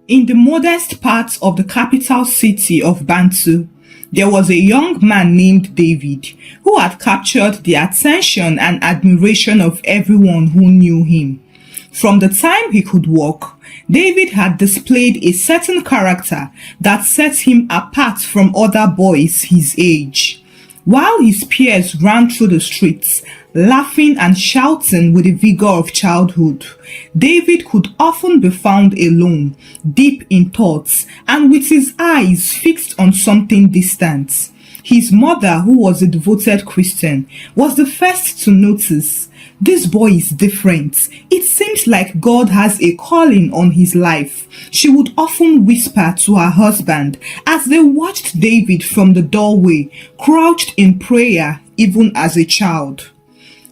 In the modest part of the capital city of Bantu, there was a young man named David who had captured the attention and admiration of everyone who knew him. From the time he could walk, David had displayed a certain character that set him apart from other boys his age. While his peers ran through the streets, laughing and shouting with the vigor of childhood, David could often be found alone, deep in thoughts, and with his eyes fixed on something distant. His mother, who was a devoted Christian, was the first to notice, "This boy is different. It seems like God has a calling on his life," she would often whisper to her husband as they watched David from the doorway, crouched in prayer even as a child.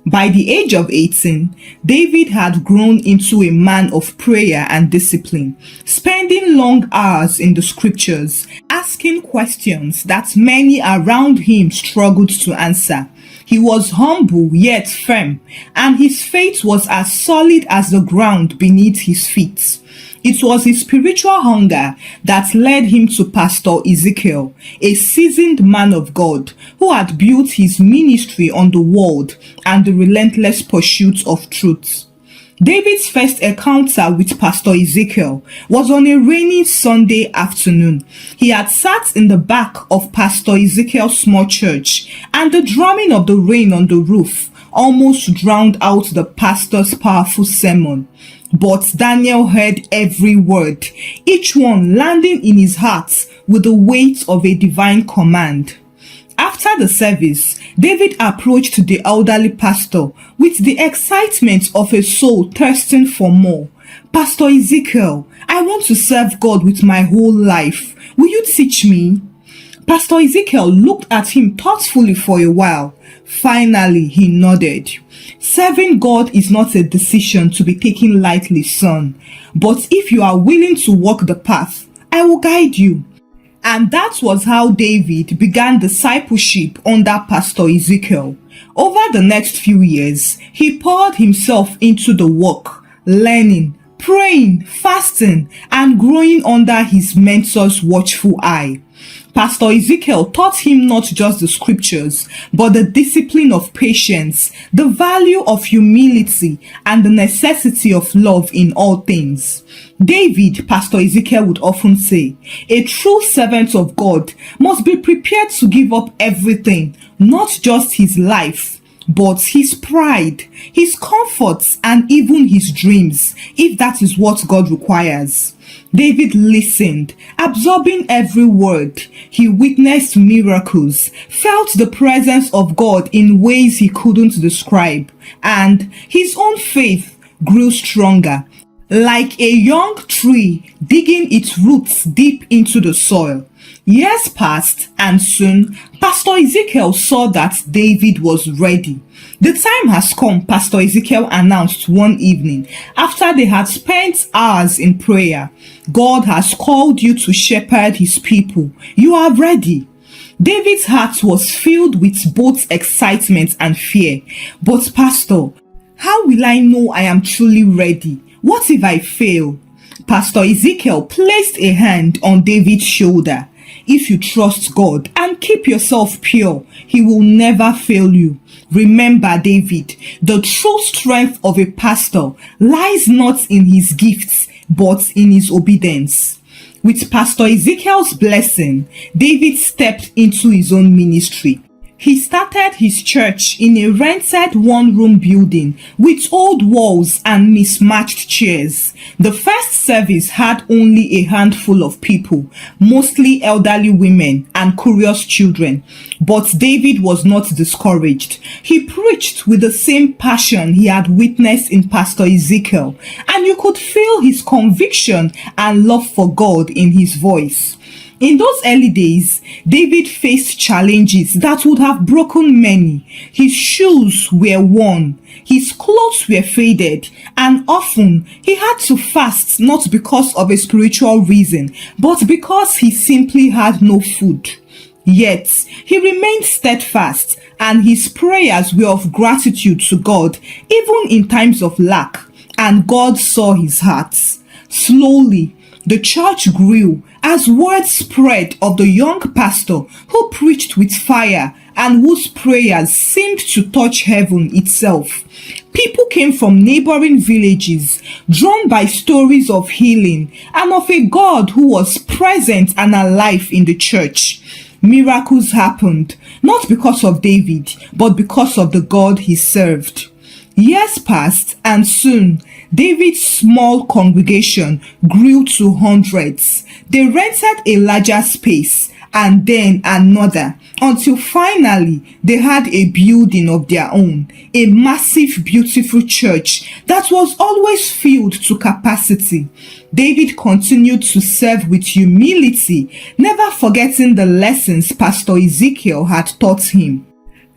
By the age of 18, David had grown into a man of prayer and discipline, spending long hours in the scriptures, asking questions that many around him struggled to answer. He was humble yet firm, and his faith was as solid as the ground beneath his feet. It was his spiritual hunger that led him to Pastor Ezekiel, a seasoned man of God who had built his ministry on the word and the relentless pursuit of truth. David's first encounter with Pastor Ezekiel was on a rainy Sunday afternoon. He had sat in the back of Pastor Ezekiel's small church, and the drumming of the rain on the roof almost drowned out the pastor's powerful sermon. But Daniel heard every word, each one landing in his heart with the weight of a divine command. After the service, David approached the elderly pastor with the excitement of a soul thirsting for more. "Pastor Ezekiel, I want to serve God with my whole life. Will you teach me?" Pastor Ezekiel looked at him thoughtfully for a while. Finally, he nodded. "Serving God is not a decision to be taken lightly, son. But if you are willing to walk the path, I will guide you." And that was how David began discipleship under Pastor Ezekiel. Over the next few years, he poured himself into the work, learning, praying, fasting, and growing under his mentor's watchful eye. Pastor Ezekiel taught him not just the scriptures, but the discipline of patience, the value of humility, and the necessity of love in all things. David, Pastor Ezekiel would often say, a true servant of God must be prepared to give up everything, not just his life, but his pride, his comforts, and even his dreams, if that is what God requires. David listened, absorbing every word. He witnessed miracles, felt the presence of God in ways he couldn't describe, and his own faith grew stronger, like a young tree digging its roots deep into the soil. Years passed, and soon Pastor Ezekiel saw that David was ready. "The time has come," Pastor Ezekiel announced one evening after they had spent hours in prayer. "God has called you to shepherd his people. You are ready." David's heart was filled with both excitement and fear. "But Pastor, how will I know I am truly ready? What if I fail?" Pastor Ezekiel placed a hand on David's shoulder. "If you trust God and keep yourself pure, he will never fail you. Remember, David, the true strength of a pastor lies not in his gifts, but in his obedience." With Pastor Ezekiel's blessing, David stepped into his own ministry. He started his church in a rented one-room building with old walls and mismatched chairs. The first service had only a handful of people, mostly elderly women and curious children. But David was not discouraged. He preached with the same passion he had witnessed in Pastor Ezekiel, and you could feel his conviction and love for God in his voice. In those early days, David faced challenges that would have broken many. His shoes were worn, his clothes were faded, and often he had to fast not because of a spiritual reason, but because he simply had no food. Yet, he remained steadfast, and his prayers were of gratitude to God, even in times of lack, and God saw his heart. Slowly, The church grew as word spread of the young pastor who preached with fire and whose prayers seemed to touch heaven itself. People came from neighboring villages, drawn by stories of healing and of a God who was present and alive in the church. Miracles happened, not because of David, but because of the God he served. Years passed, and soon David's small congregation grew to hundreds. They rented a larger space and then another, until finally they had a building of their own, a massive, beautiful church that was always filled to capacity. David continued to serve with humility, never forgetting the lessons Pastor Ezekiel had taught him.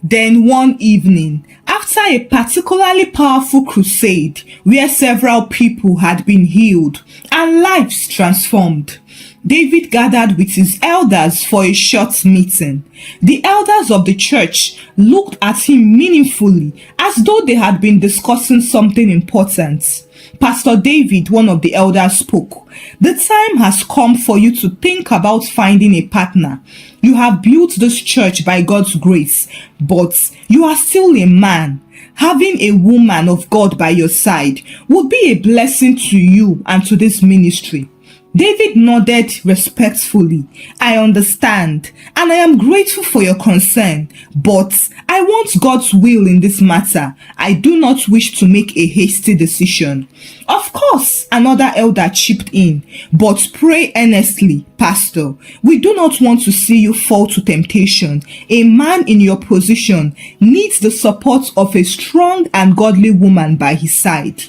Then one evening, after a particularly powerful crusade where several people had been healed and lives transformed, David gathered with his elders for a short meeting. The elders of the church looked at him meaningfully, as though they had been discussing something important. Pastor David, one of the elders, spoke. The time has come for you to think about finding a partner. You have built this church by God's grace, but you are still a man. Having a woman of God by your side would be a blessing to you and to this ministry. David nodded respectfully. I understand, and I am grateful for your concern, but I want God's will in this matter. I do not wish to make a hasty decision. Of course, another elder chipped in, but pray earnestly, Pastor. We do not want to see you fall to temptation. A man in your position needs the support of a strong and godly woman by his side.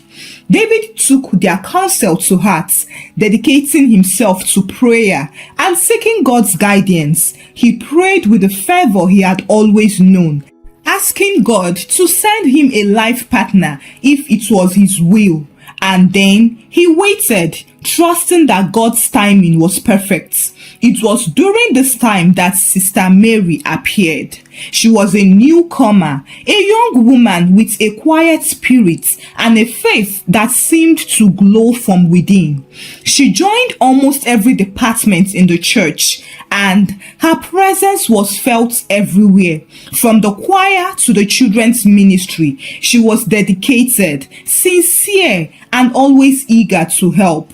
David took their counsel to heart, dedicating himself to prayer and seeking God's guidance. He prayed with the fervor he had always known, asking God to send him a life partner if it was his will. And then he waited, trusting that God's timing was perfect. It was during this time that Sister Mary appeared. She was a newcomer, a young woman with a quiet spirit and a faith that seemed to glow from within. She joined almost every department in the church, and her presence was felt everywhere. From the choir to the children's ministry, she was dedicated, sincere, and always eager to help.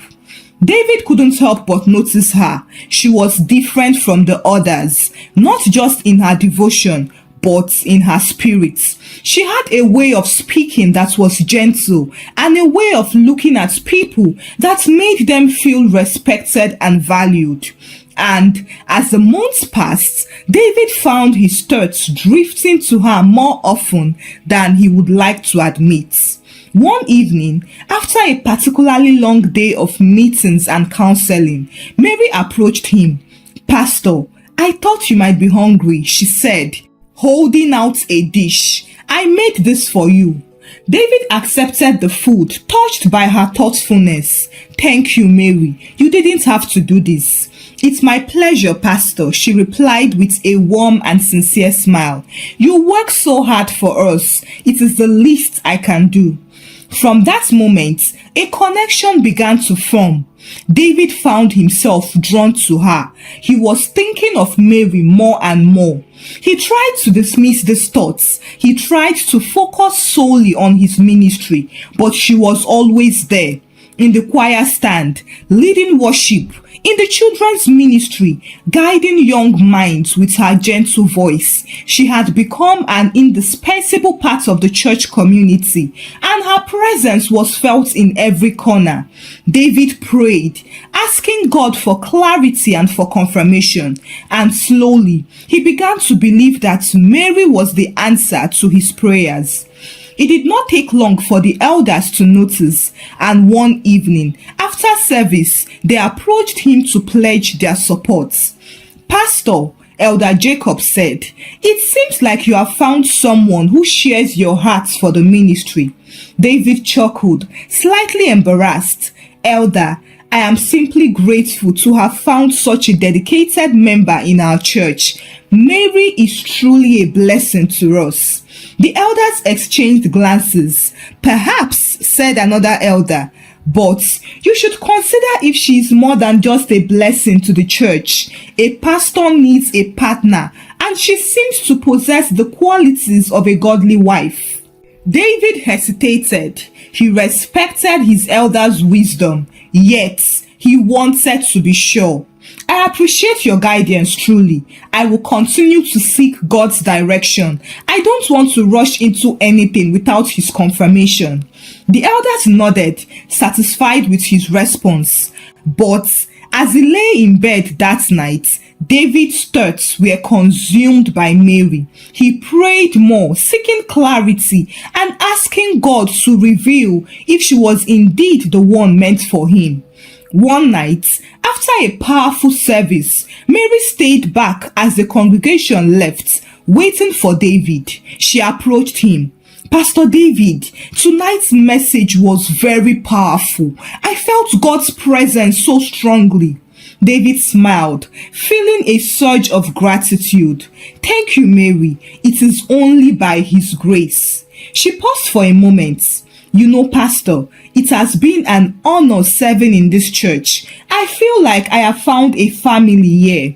David couldn't help but notice her. She was different from the others, not just in her devotion, but in her spirit. She had a way of speaking that was gentle and a way of looking at people that made them feel respected and valued. And as the months passed, David found his thoughts drifting to her more often than he would like to admit. One evening, after a particularly long day of meetings and counseling, Mary approached him. Pastor, I thought you might be hungry, she said, holding out a dish. I made this for you. David accepted the food, touched by her thoughtfulness. Thank you, Mary. You didn't have to do this. It's my pleasure, Pastor, she replied with a warm and sincere smile. You work so hard for us. It is the least I can do. From that moment, a connection began to form. David found himself drawn to her. He was thinking of Mary more and more. He tried to dismiss these thoughts. He tried to focus solely on his ministry, but she was always there. In the choir stand, leading worship, in the children's ministry, guiding young minds with her gentle voice. She had become an indispensable part of the church community, and her presence was felt in every corner. David prayed, asking God for clarity and for confirmation, and slowly he began to believe that Mary was the answer to his prayers. It did not take long for the elders to notice, and one evening, after service, they approached him to pledge their support. Pastor, Elder Jacob said, it seems like you have found someone who shares your heart for the ministry. David chuckled, slightly embarrassed. Elder, I am simply grateful to have found such a dedicated member in our church. Mary is truly a blessing to us. The elders exchanged glances. Perhaps, said another elder, But you should consider if she is more than just a blessing to the church. A pastor needs a partner, and she seems to possess the qualities of a godly wife. David hesitated. He respected his elder's wisdom, yet he wanted to be sure. I appreciate your guidance truly. I will continue to seek God's direction. I don't want to rush into anything without his confirmation. The elders nodded, satisfied with his response. But as he lay in bed that night, David's thoughts were consumed by Mary. He prayed more, seeking clarity and asking God to reveal if she was indeed the one meant for him. One night, after a powerful service, Mary stayed back as the congregation left, waiting for David. She approached him. Pastor David, tonight's message was very powerful. I felt God's presence so strongly. David smiled, feeling a surge of gratitude. Thank you, Mary. It is only by his grace. She paused for a moment. You know, Pastor, it has been an honor serving in this church. I feel like I have found a family here.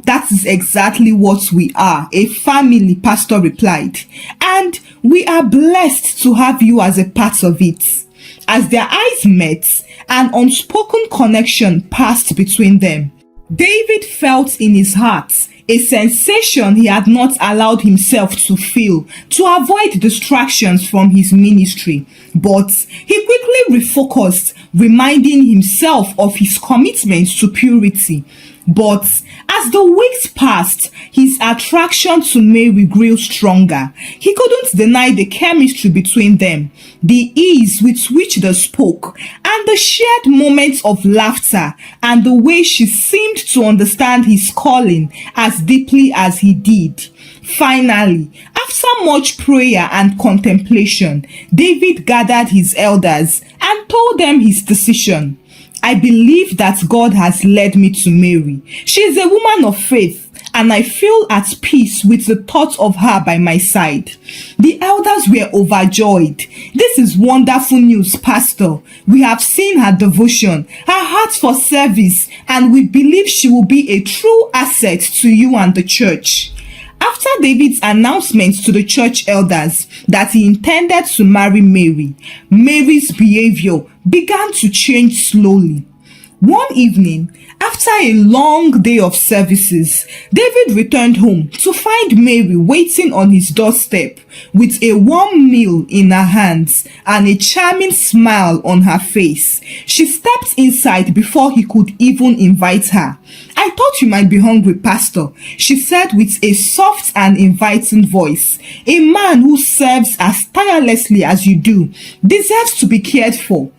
That is exactly what we are, a family, Pastor replied. And we are blessed to have you as a part of it. As their eyes met, an unspoken connection passed between them. David felt in his heart a sensation he had not allowed himself to feel to avoid distractions from his ministry. But he quickly refocused, reminding himself of his commitment to purity. But as the weeks passed, his attraction to Mary grew stronger. He couldn't deny the chemistry between them, the ease with which they spoke, and the shared moments of laughter, and the way she seemed to understand his calling as deeply as he did. Finally, after much prayer and contemplation, David gathered his elders and told them his decision. I believe that God has led me to Mary. She is a woman of faith, and I feel at peace with the thought of her by my side. The elders were overjoyed. This is wonderful news, Pastor. We have seen her devotion, her heart for service, and we believe she will be a true asset to you and the church. After David's announcement to the church elders that he intended to marry Mary, Mary's behavior began to change slowly. One evening, after a long day of services, David returned home to find Mary waiting on his doorstep with a warm meal in her hands and a charming smile on her face. She stepped inside before he could even invite her. I thought you might be hungry, Pastor, she said with a soft and inviting voice. A man who serves as tirelessly as you do deserves to be cared for.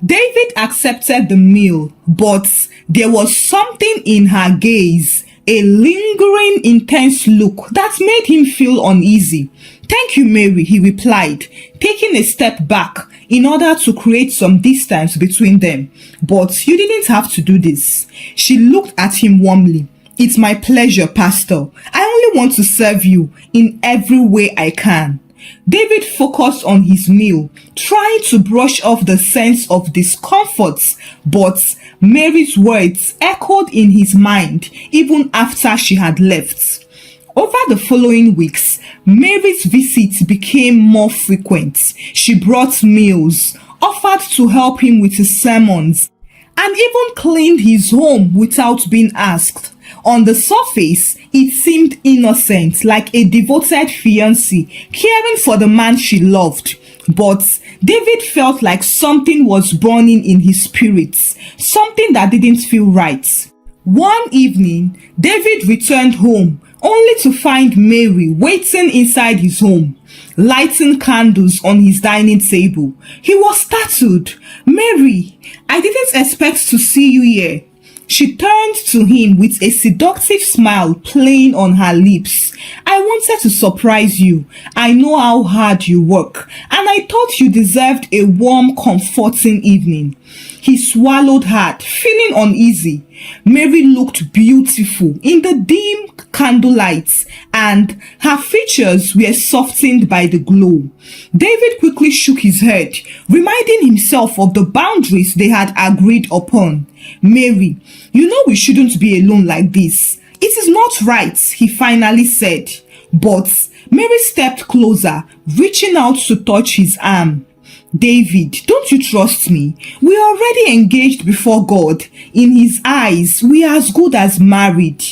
David accepted the meal, but there was something in her gaze, a lingering, intense look that made him feel uneasy. Thank you, Mary, he replied, taking a step back in order to create some distance between them. But you didn't have to do this. She looked at him warmly. It's my pleasure, Pastor. I only want to serve you in every way I can. David focused on his meal, trying to brush off the sense of discomfort, but Mary's words echoed in his mind even after she had left. Over the following weeks, Mary's visits became more frequent. She brought meals, offered to help him with his sermons, and even cleaned his home without being asked. On the surface, it seemed innocent, like a devoted fiancé caring for the man she loved. But David felt like something was burning in his spirit, something that didn't feel right. One evening, David returned home only to find Mary waiting inside his home, lighting candles on his dining table. He was startled. Mary, I didn't expect to see you here. She turned to him with a seductive smile playing on her lips. I wanted to surprise you. I know how hard you work, and I thought you deserved a warm, comforting evening. He swallowed hard, feeling uneasy. Mary looked beautiful in the dim candlelight, and her features were softened by the glow. David quickly shook his head, reminding himself of the boundaries they had agreed upon. Mary, you know we shouldn't be alone like this. It is not right, he finally said. But Mary stepped closer, reaching out to touch his arm. David, don't you trust me? We are already engaged before God. In his eyes, we are as good as married.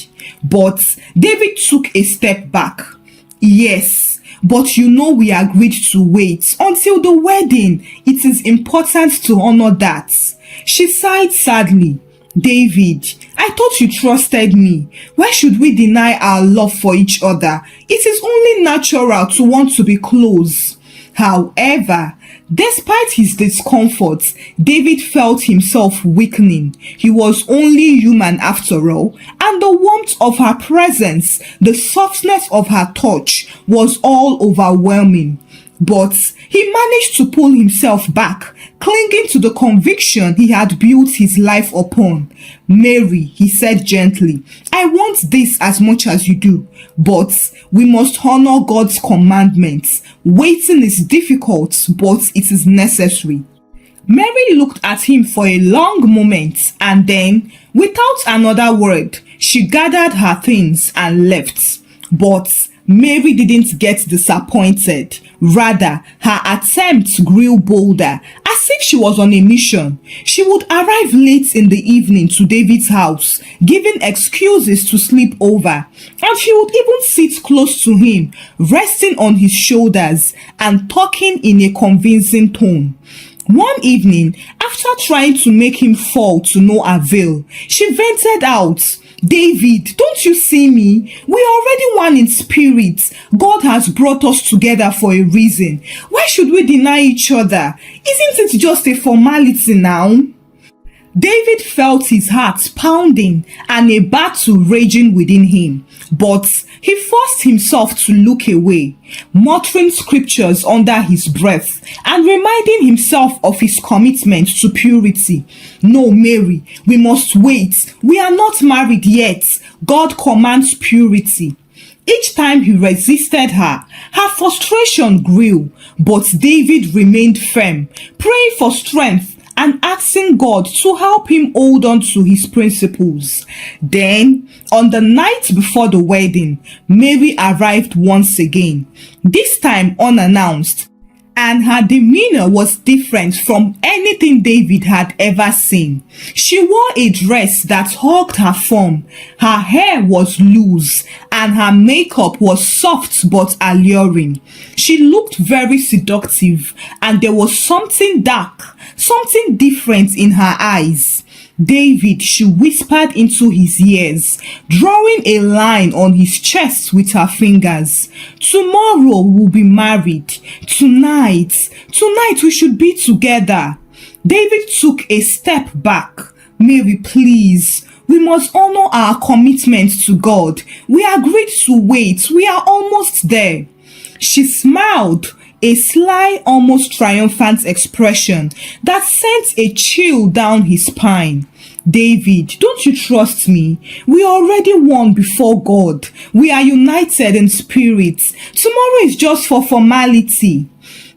But David took a step back. Yes, but you know we agreed to wait until the wedding. It is important to honor that. She sighed sadly. David, I thought you trusted me. Why should we deny our love for each other? It is only natural to want to be close. However, despite his discomfort, David felt himself weakening. He was only human after all, and the warmth of her presence, the softness of her touch was all overwhelming. But he managed to pull himself back, clinging to the conviction he had built his life upon. Mary, he said gently, I want this as much as you do, but we must honor God's commandments. Waiting is difficult, but it is necessary. Mary looked at him for a long moment, and then, without another word, she gathered her things and left. But Mary didn't get disappointed. Rather, her attempts grew bolder, as if she was on a mission. She would arrive late in the evening to David's house, giving excuses to sleep over, and she would even sit close to him, resting on his shoulders and talking in a convincing tone. One evening, after trying to make him fall to no avail, she vented out, David, don't you see me? We are already one in spirit. God has brought us together for a reason. Why should we deny each other? Isn't it just a formality now? David felt his heart pounding and a battle raging within him, but he forced himself to look away, muttering scriptures under his breath and reminding himself of his commitment to purity. No, Mary, we must wait. We are not married yet. God commands purity. Each time he resisted her, her frustration grew, but David remained firm, praying for strength and asking God to help him hold on to his principles. Then, on the night before the wedding, Mary arrived once again, this time unannounced, and her demeanor was different from anything David had ever seen. She wore a dress that hugged her form, her hair was loose, and her makeup was soft but alluring. She looked very seductive, and there was something dark, something different in her eyes. David, she whispered into his ears, drawing a line on his chest with her fingers. Tomorrow we'll be married. Tonight we should be together. David took a step back. Mary, please, we must honor our commitment to God. We agreed to wait. We are almost there. She smiled, a sly, almost triumphant expression that sent a chill down his spine. David, don't you trust me? We already won before God. We are united in spirit. Tomorrow is just for formality.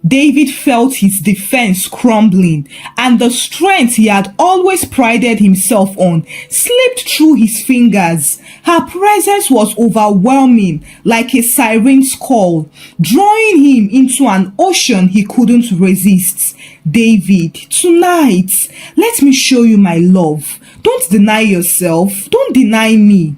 David felt his defense crumbling, and the strength he had always prided himself on slipped through his fingers. Her presence was overwhelming, like a siren's call, drawing him into an ocean he couldn't resist. David, tonight, let me show you my love. Don't deny yourself. Don't deny me.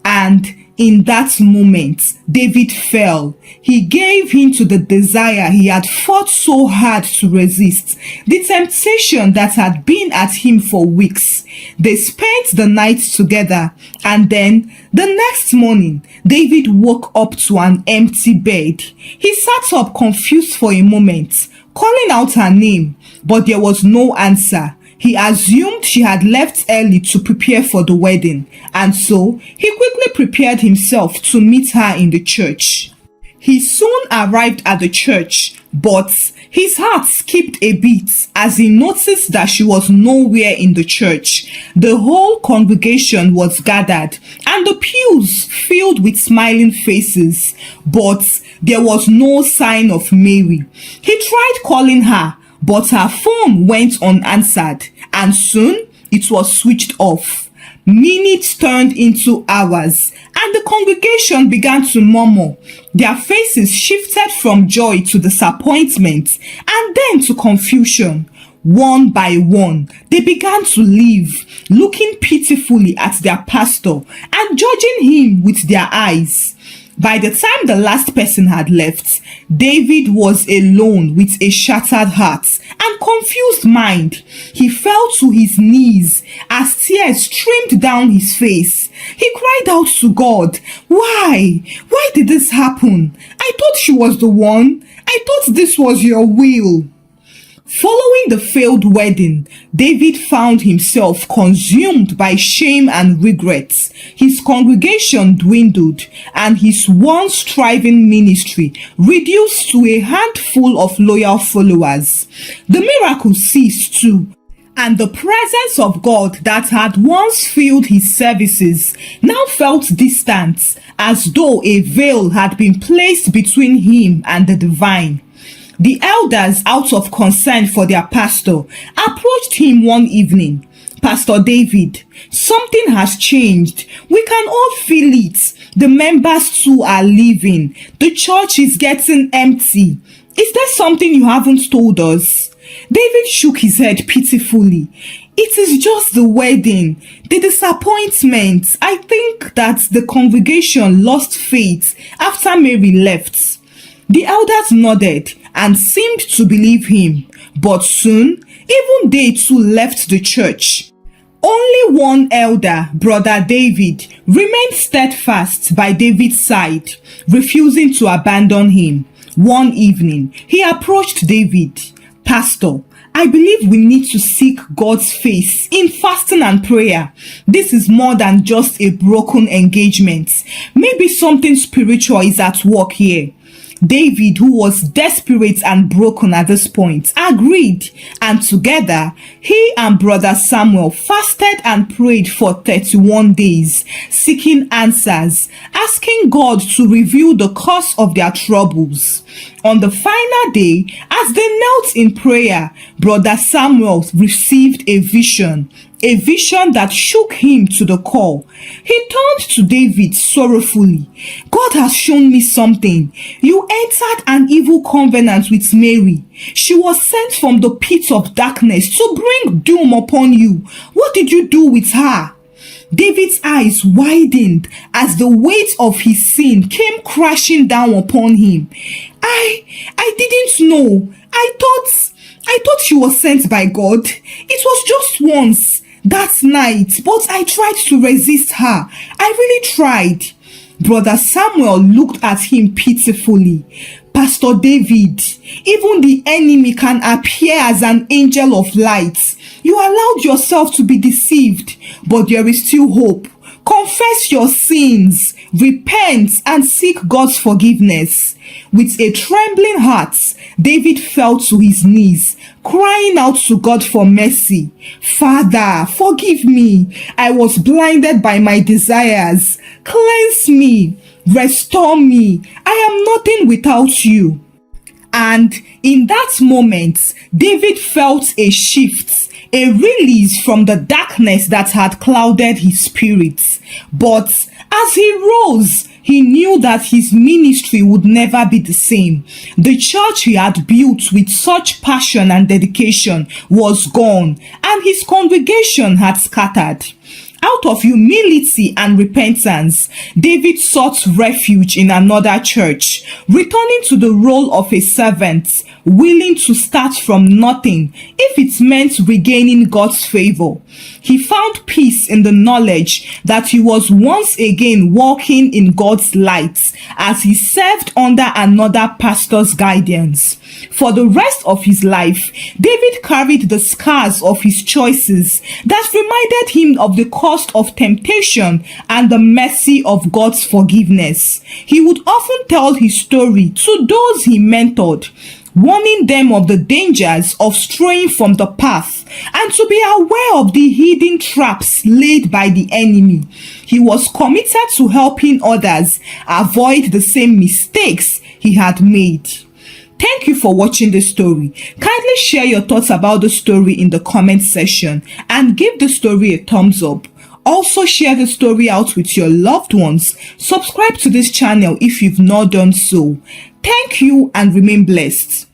And in that moment, David fell. He gave in to the desire he had fought so hard to resist, the temptation that had been at him for weeks. They spent the night together, and then the next morning, David woke up to an empty bed. He sat up confused for a moment, calling out her name, but there was no answer. He assumed she had left early to prepare for the wedding, and so he quickly prepared himself to meet her in the church. He soon arrived at the church, but His heart skipped a beat as he noticed that she was nowhere in the church. The whole congregation was gathered and the pews filled with smiling faces, but there was no sign of Mary. He tried calling her, but her phone went unanswered and soon it was switched off. Minutes turned into hours, and the congregation began to murmur. Their faces shifted from joy to disappointment and then to confusion. One by one, they began to leave, looking pitifully at their pastor and judging him with their eyes. By the time the last person had left, David was alone with a shattered heart and confused mind. He fell to his knees as tears streamed down his face. He cried out to God, "Why? Why did this happen? I thought she was the one. I thought this was your will." Following the failed wedding, David found himself consumed by shame and regret. His congregation dwindled and his once thriving ministry reduced to a handful of loyal followers. The miracle ceased too, and the presence of God that had once filled his services now felt distant, as though a veil had been placed between him and the divine. The elders, out of concern for their pastor, approached him one evening. "Pastor David, something has changed. We can all feel it. The members too are leaving. The church is getting empty. Is there something you haven't told us?" David shook his head pitifully. "It is just the wedding, the disappointment. I think that the congregation lost faith after Mary left." The elders nodded and seemed to believe him, but soon even they too left the church. Only one elder, Brother David, remained steadfast by David's side, refusing to abandon him. One evening, he approached David. "Pastor, I believe we need to seek God's face in fasting and prayer. This is more than just a broken engagement. Maybe something spiritual is at work here." David, who was desperate and broken at this point, agreed, and together he and Brother Samuel fasted and prayed for 31 days, seeking answers, asking God to reveal the cause of their troubles. On the final day, as they knelt in prayer, Brother Samuel received a vision that shook him to the core. He turned to David sorrowfully. "God has shown me something. You entered an evil covenant with Mary. She was sent from the pit of darkness to bring doom upon you. What did you do with her?" David's eyes widened as the weight of his sin came crashing down upon him. I didn't know. I thought she was sent by God. It was just once, that night, but I tried to resist her. I really tried." Brother Samuel looked at him pitifully. "Pastor David, even the enemy can appear as an angel of light. You allowed yourself to be deceived, but there is still hope. Confess your sins, repent, and seek God's forgiveness." With a trembling heart, David fell to his knees, crying out to God for mercy. "Father, forgive me. I was blinded by my desires. Cleanse me, restore me. I am nothing without you." And in that moment, David felt a shift, a release from the darkness that had clouded his spirit. But as he rose, he knew that his ministry would never be the same. The church he had built with such passion and dedication was gone, and his congregation had scattered. Out of humility and repentance, David sought refuge in another church, returning to the role of a servant, willing to start from nothing if it meant regaining God's favor. He found peace in the knowledge that he was once again walking in God's light as he served under another pastor's guidance. For the rest of his life, David carried the scars of his choices that reminded him of the cost of temptation and the mercy of God's forgiveness. He would often tell his story to those he mentored, warning them of the dangers of straying from the path and to be aware of the hidden traps laid by the enemy. He was committed to helping others avoid the same mistakes he had made. Thank you for watching this story. Kindly share your thoughts about the story in the comment section and give the story a thumbs up. Also share the story out with your loved ones. Subscribe to this channel if you've not done so. Thank you and remain blessed.